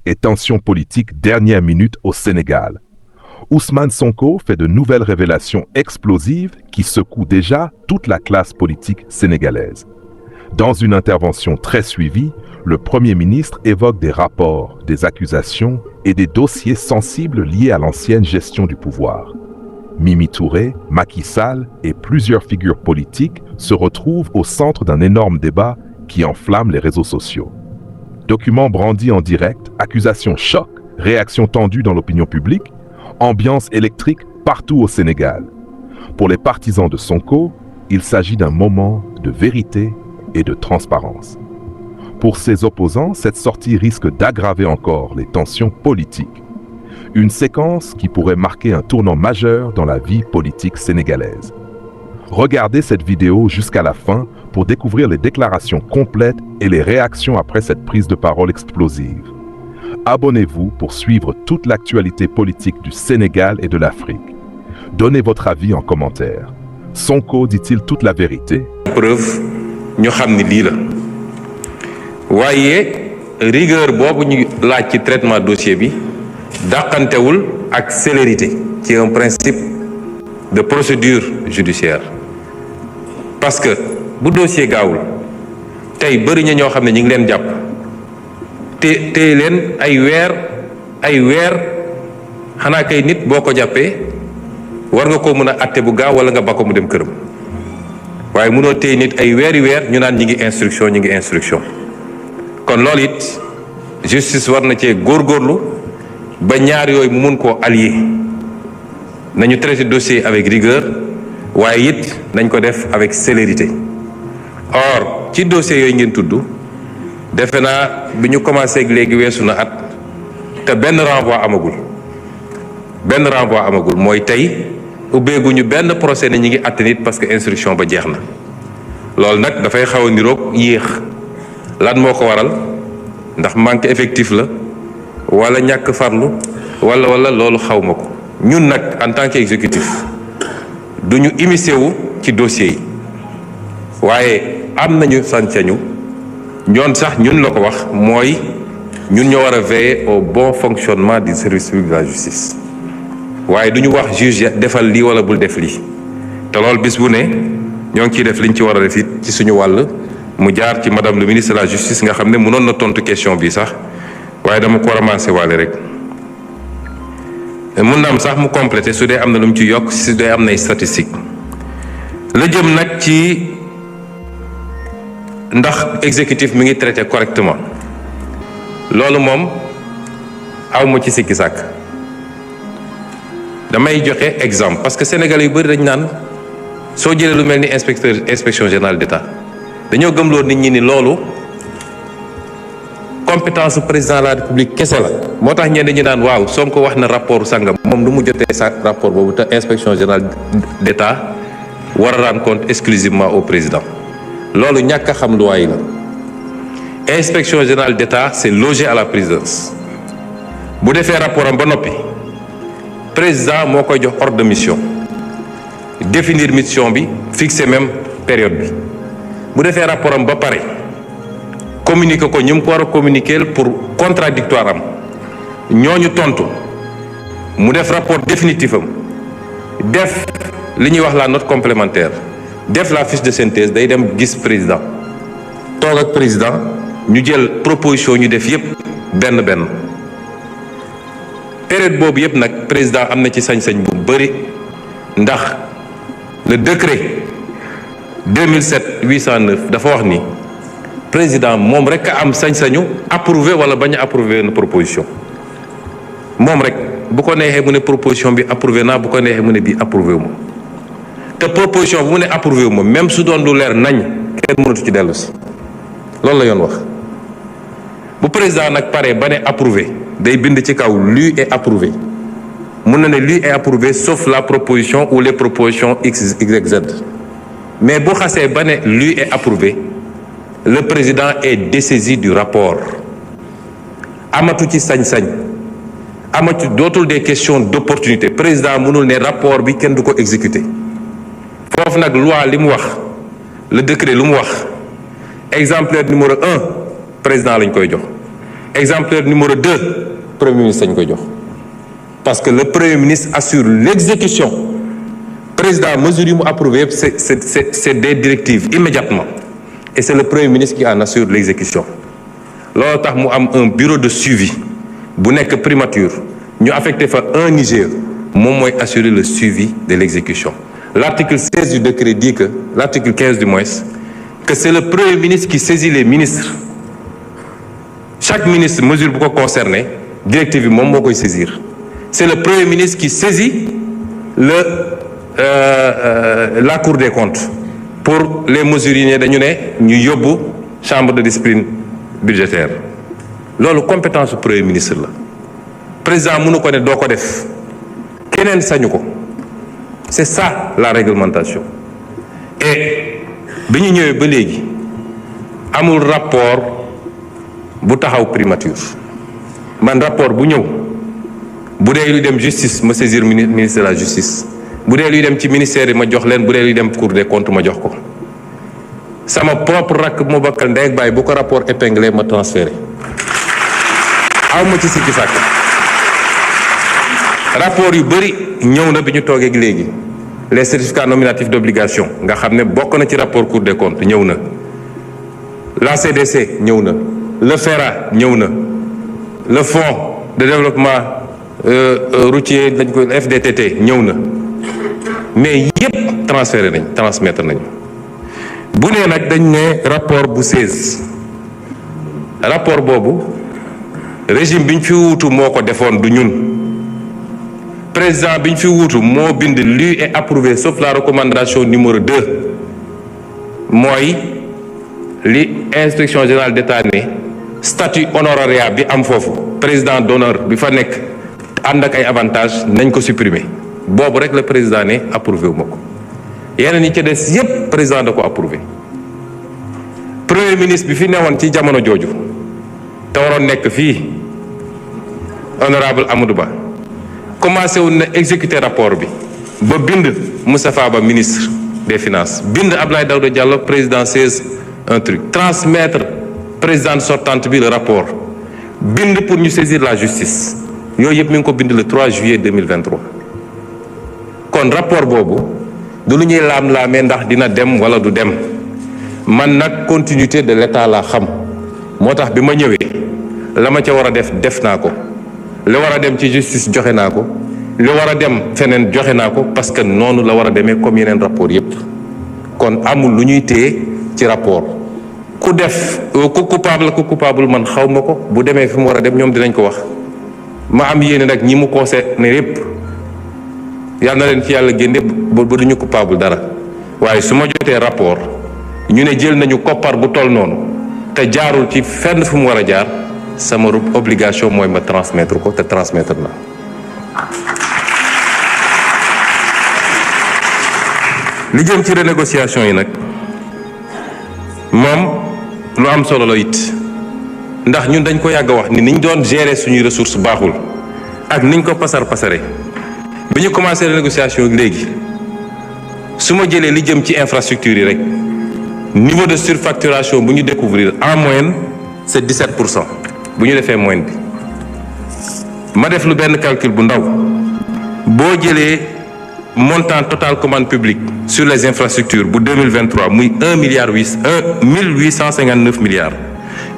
et tensions politiques dernière minute au Sénégal. Ousmane Sonko fait de nouvelles révélations explosives qui secouent déjà toute la classe politique sénégalaise. Dans une intervention très suivie, le Premier ministre évoque des rapports, des accusations et des dossiers sensibles liés à l'ancienne gestion du pouvoir. Mimi Touré, Macky Sall et plusieurs figures politiques se retrouvent au centre d'un énorme débat qui enflamme les réseaux sociaux. Documents brandis en direct, accusations choc, réactions tendues dans l'opinion publique, ambiance électrique partout au Sénégal. Pour les partisans de Sonko, il s'agit d'un moment de vérité et de transparence. Pour ses opposants, cette sortie risque d'aggraver encore les tensions politiques. Une séquence qui pourrait marquer un tournant majeur dans la vie politique sénégalaise. Regardez cette vidéo jusqu'à la fin pour découvrir les déclarations complètes et les réactions après cette prise de parole explosive. Abonnez-vous pour suivre toute l'actualité politique du Sénégal et de l'Afrique. Donnez votre avis en commentaire. Sonko dit-il toute la vérité? Preuve, ñu xam ni lii la waaye rigueur boobu ñu laaj ci traitement dossier bi dàqantewul ak célérité qui est un principe de procédure judiciaire parce que bu dossier gaawul tey bëri na ñoo xam ne ñu ngi leen jàpp te leen ay weer xanaa kay nit boo ko jàppee war nga koo mën a atte bu gaaw wala nga ba ko mu dem këram waaye mënoo téye nit ay weeri weer ñu naan ñi ngi instruction kon loolu it justice war na cee góorgóorlu ba ñaar yooyu mu mun koo allier nañu traiter dossier avec rigueur waaye it nañ ko def avec célérité. Or ci dossier yooyu ngeen tudd defe naa bi ñu commencé ak léegi weesu na at te benn renvoi amagul mooy tey ubbeeguñu benn procès ne ñi ngi àtte nit parce que instruction ba jeex na loolu nag dafay xaw a niroog yéex lan moo ko waral ndax manque effectif la wala ñàkk farlu wala loolu xaw ma ko ñun nag en tant qu'exécutif duñu immiscé wu ci dossier yi waaye am nañu sañ-sañu ñoon sax ñun la ko wax mooy ñun ñoo war a veiller au bon fonctionnement du service public de la justice waaye du ñu wax juge defal lii wala bul def lii te loolu bis bu ne ñoo ngi ciy def liñ ci war a def it ci suñu wàll mu jaar ci madame le ministre de la justice nga xam ne mënoon na tontu question bi sax waaye dama ko ramassé waale rek mun na am sax mu complété su dee am na lu mu ci yokk su dee am nay statistique la jëm nag ci ndax exécutif mi ngi traité correctement loolu moom awma ci sikki sàkk damay joxe exemple parce que sénégalais yu bëri dañ naan soo jëlee lu mel ni inspection générale d'État dañoo gëmloo nit ñi ni loolu compétence su président de la république kese la moo tax ñenn ñi naan waaw Sonko wax na rapport sangam moom lu mu jotee sa rapport boobu te inspection générale d'État war a rendre compte exclusivement au président loolu ñàkk a xam luwaay la inspection générale d'État c'est logé à la présidence bu defee rapport am ba noppi président moo koy jox ordre de mission définir mission bi fixer même période bi bu defee rapport am ba pare communiquer ko ñu mu ko war a communiquer pour contradictoire am ñooñu tontu mu def rapport définitif am def li ñuy wax la note complémentaire def la fiche de synthèse day dem gis président toog ak président ñu jël proposition ñu def yépp benn période boobu yépp nag président am na ci sañ-sañ bu bari ndax le décret 2007-809 dafa wax ni président moom rek a am sañ-sañu approuver wala bañ a approuver une proposition moom rek bu ko neexee mu ne proposition bi approuvé naa bu ko neexee mu ne bii approuvé wu ma te proposition bu mu ne approuvé wu ma même su doon lu leer nañ kenn mënatu ci dellu si loolu la yoon wax bu président nag pare ba ne approuvé day bind ci kaw lu est approuvé mun na ne lui est approuvé sauf la proposition ou les propositions X, Y, Z mais bu xasee ba ne lui est approuvé le président est dessaisi du rapport amatu ci sañ-sañ amatu dootul des questions d'opportunité président mënul ne rapport bi kenn du ko exécuter foofu nag loi li mu wax le décret lu mu wax exemplaire numéro 1 président lañ koy jox exemplaire numéro 2 premier ministre lañ koy jox parce que le premier ministre assure l'exécution président mesure yi mu approuvé yëpp c'est des directives immédiatement et c'est le premier ministre qui en assure l'exécution loolu tax mu am un bureau de suivi bu nekk primature ñu affecté fa un IGE moom mooy assurer le suivi de l'exécution. L'article 16 du décret dit que, l'article 15 du moins, que c'est le premier ministre qui saisit les ministres. Chaque ministre mesure bu ko concerné directive bi moom moo koy saisir. C'est le premier ministre qui saisit la Cour des comptes pour les mesures yi ne dañu ne ñu yóbbu chambre de discipline budgétaire loolu compétence du premier ministre la président mënu ko ne doo ko def keneen sañu ko c'est ça la réglementation et bi ñu ñëwee ba léegi amul rapport bu taxaw primature man rapport bu ñëw bu dee luy dem justice ma saisir ministre de la justice bu dee luy dem ci ministère yi ma jox leen bu dee luy dem Cour des comptes ma jox ko sama propre rakk mu bakkal ndey ak baay bu ko rapport épinglé ma transféré aw ma ci sikki sàkk rapport yu bëri ñëw na bi ñu toogee léegi les certificats nominatifs d'obligation nga xam ne bokk na ci rapport Cour des comptes ñëw na la CDC ñëw na le FERA ñëw na le fonds de développement routier dañ ko FDTT ñëw na mais yépp transmettre nañ bu nee nag dañ ne rapport bu 16 rapport boobu régime bi ñu fi wuutu moo ko defoon du ñun président bi ñu fi wuutu moo bind lu est approuvé sauf la recommandation numéro 2 mooy li inspection générale d'État ne statut honoraria bi am foofu président d'honneur bi fa nekk ànd ak ay avantages nañ ko supprimer boobu rek le président ne approuvé wu ma ko yeneen yi ci des yépp président da ko approuvé premier ministre bi fi newoon ci jamono jooju te waroon nekk fii honorable Amadou Ba commencé woon na exécuter rapport bi ba bind Moustapha Ba ministre des finances bind Abdoulaye Daouda Diallo président 16 un truc transmettre présidente sortante bi le rapport bind pour ñu saisir la justice yooyu yëpp mi ngi ko bind le 3 juillet 2023 kon rapport boobu du lu ñuy laam-laamee ndax dina dem wala du dem man nag continuité de l'état laa xam moo tax bi ma ñëwee la ma ca war a def naa ko li war a dem ci justice joxe naa ko li war a dem feneen joxe naa ko parce que noonu la war a demee comme yeneen rapport yépp kon amul lu ñuy téye ci rapport ku def ku coupable man xaw ma ko bu demee fi mu war a dem ñoom dinañ ko wax ma am yéene nag ñi mu concerné yépp yal na leen ci yàlla génne ba duñu coupable dara waaye su ma jotee rapport ñu ne jël nañu koppar bu toll noonu te jaarul ci fenn fu mu war a jaar sama obligation mooy ma transmettre ko te transmettre na li jëm ci renégociation yi nag moom lu am solo la it ndax ñun dañ ko yàgg a wax ni niñ doon gérer suñuy ressources baaxul ak niñ ko pasare bi ñu commencé renégociation léegi su ma jëlee li jëm ci infrastructure yi rek niveau de surfacturation bu ñu découvrir en moyenne c'est 17% bu ñu defee moyenne bi ma def lu benn calcul bu ndaw boo jëlee montant total commande publique sur les infrastructures bu 2023 muy 1859 milliards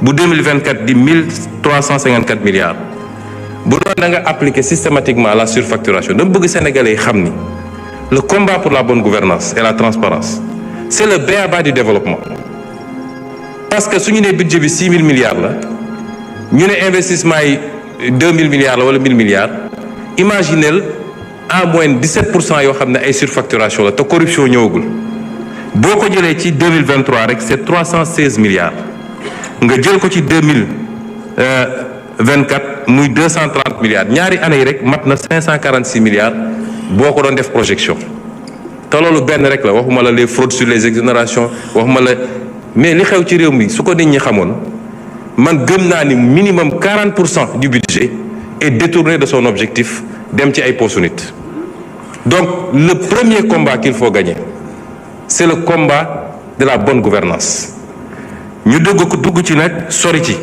bu 2024 di 1354 milliards bu doon da nga appliquer systématiquement la surfacturation dama bëgg sénégalais yi xam ni le combat pour la bonne gouvernance et la transparence c'est le b.a.-ba du développement parce que su ñu nee budget bi 6 000 milliards la ñu ne investissement yi 2 000 milliards la wala 1 000 milliards imaginez en moyenne 17% yoo xam ne ay surfacturation la te corruption ñëwagul boo ko jëlee ci 2023 rek c'est 316 milliards nga jël ko ci 2024 muy 230 milliards ñaari année yi rek mat na 546 milliards boo ko doon def projection te loolu benn rek la waxuma la les fraudes sur les exonérations waxuma la mais li xew ci réew mi su ko nit ñi xamoon man gëm naa ni minimum 40% du budget est détourné de son objectif dem ci ay poches nit donc le premier combat qu'il faut gagner c'est le combat de la bonne gouvernance ñu dugg ci nag sori ci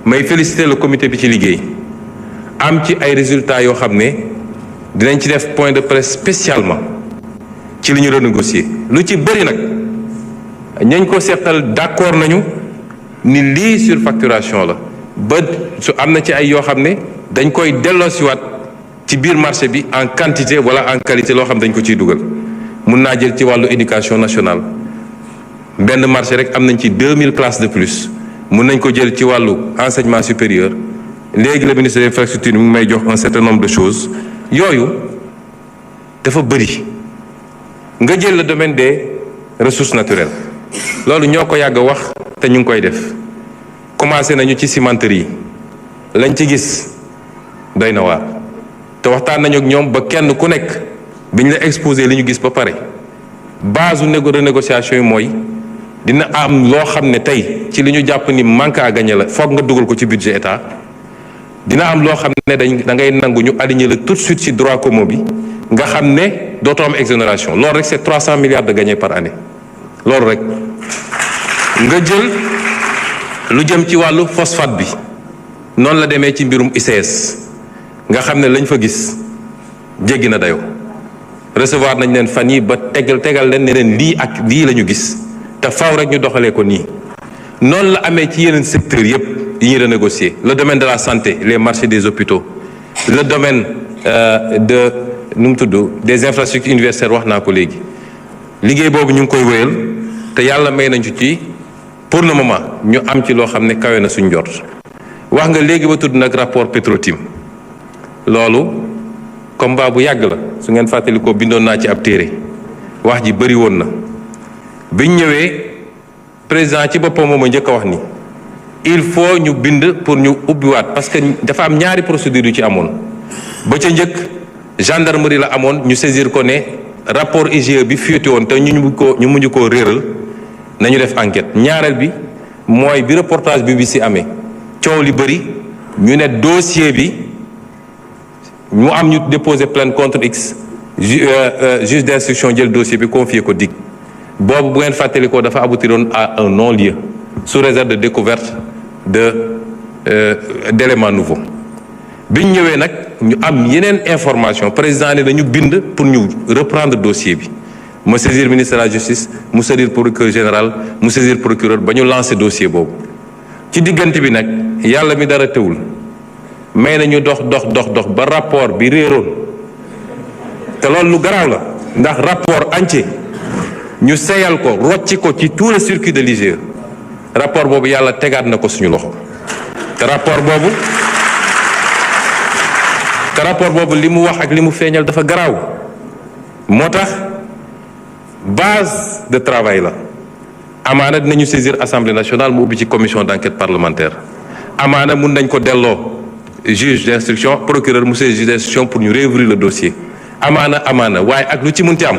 may féliciter le comité bi ci liggéey am ci ay résultats yoo xam ne dinañ ci def point de presse spécialement ci li ñu renégocier lu ci bëri nag ñañ ko seqal d'accord nañu ni lii surfacturation la ba su am na ci ay yoo xam ne dañ koy delloosiwaat ci biir marché bi en quantité wala en qualité loo xam dañ ko ciy dugal mun naa jël ci wàllu éducation nationale benn marché rek am nañ ci 2000 classes de plus mun nañ ko jël ci wàllu enseignement supérieur léegi le ministre des infrastructures mi ngi may jox un certain nombre de choses yooyu dafa bëri nga jël le domaine des ressources naturelles loolu ñoo ko yàgg a wax te ñu ngi koy def commencé nañu ci cimenterie yi lañ ci gis doy na waar te waxtaan nañu ak ñoom ba kenn ku nekk biñ la exposé li ñu gis ba pare base renégociation yi mooy dina am loo xam ne tey ci li ñu jàpp ni manque à gagner la foog nga dugal ko ci budget état dina am loo xam ne da ngay nangu ñu aligner la tout de suite ci droit commun bi nga xam ne dootoo am exonération loolu rek c'est 300 milliards de gagnés par année loolu rek nga jël lu jëm ci wàllu phosphate bi noonu la demee ci mbirum ICS nga xam ne lañ fa gis jéggi na dayoo recevoir nañ leen fan yi ba tegal leen ne leen lii ak lii la ñu gis te faaw rek ñu doxalee ko nii noonu la amee ci yeneen secteurs yépp yi ñuy renégocier le domaine de la santé les marchés des hôpitaux le domaine nu mu tudd des infrastructures universitaires wax naa ko léegi liggéey boobu ñu ngi koy wéyal te yàlla may nañu ci pour le moment ñu am ci loo xam ne kawe na suñ jot wax nga léegi ba tudd nag rapport Petro-Tim loolu combat bu yàgg la su ngeen fàttali ko bindoon naa ci ab téere wax ji bëri woon na biñ ñëwee président ci boppam moom a njëkk a wax ni il faut ñu bind pour ñu ubbiwaat parce que dafa am ñaari procédure yu ci amoon ba ca njëkk gendarmerie la amoon ñu saisir ko ne rapport IGE bi fuité woon te ñu mujj koo réeral nañu def enquête ñaareel bi mooy bi reportage bi si amee coow li bëri ñu ne dossier bi ñu am ñu déposé plainte contre X juge d'instruction jël dossier bi confié ko DIC boobu bu ngeen fàttali ko dafa aboutiroon à un non-lieu sous réserve de découverte d'éléments nouveaux biñ ñëwee nag ñu am yeneen information président ne dañu bind pour ñu reprendre dossier bi mu saisir ministre de la justice mu saisir procureur général mu saisir procureur ba ñu lancer dossier boobu ci diggante bi nag yàlla mi dara teewul may nañu dox ba rapport bi réeroon te loolu lu garaaw la ndax rapport entier ñu seyal ko rocci ko ci tout le circuit de l'IGE rapport boobu yàlla tegaat na ko suñu loxo te rapport boobu li mu wax ak li mu feeñal dafa garaaw moo tax base de travail la amaana dinañu saisir assemblée nationale mu ubbi ci commission d'enquête parlementaire amaana mun nañ ko delloo juge d'instruction procureur mu saisir juge d'instruction pour ñu réouvrir le dossier amaana waaye ak lu ci munti am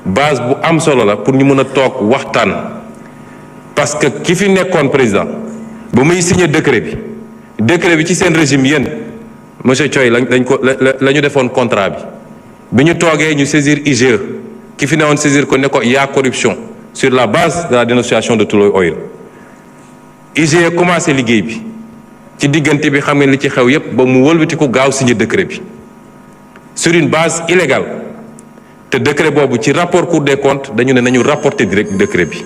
base bu am solo la pour ñu mën a toog waxtaan parce que ki fi nekkoon président ba muy signer décret bi ci seen régime yéen monsieur Thioye la ñu defoon contrat bi ñu toogee ñu saisir IGE ki fi newoon saisir ko ne ko y a corruption sur la base de la dénonciation de Tullow Oil IGE commencé liggéey bi ci diggante bi xam ngeen li ci xew yépp ba mu wëlbati ko gaaw signer décret bi sur une base illégale te décret boobu ci rapport Cour des comptes dañu ne nañu rapporter direct décret bi.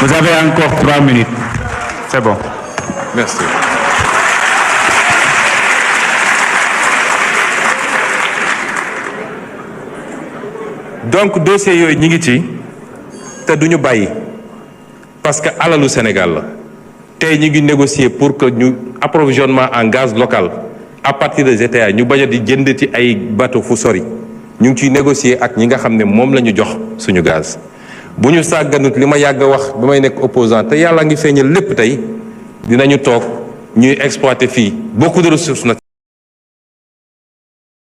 Vous avez encore 3 minutes. C'est bon. Merci. donc dossier yooyu ñi ngi ci te duñu bàyyi parce que alalu Sénégal la tey ñu ngi négocier pour que ñu approvisionnement en gaz local à partir de GTA ñu bañ a di jënd ci ay bateau fu sori ñu ngi ciy négocier ak ñi nga xam ne moom la ñu jox suñu gaz bu ñu sàgganut li ma yàgg a wax ba may nekk opposant te yàlla ngi feeñal lépp tey dinañu toog ñuy exploiter fii beaucoup de ressources naturelles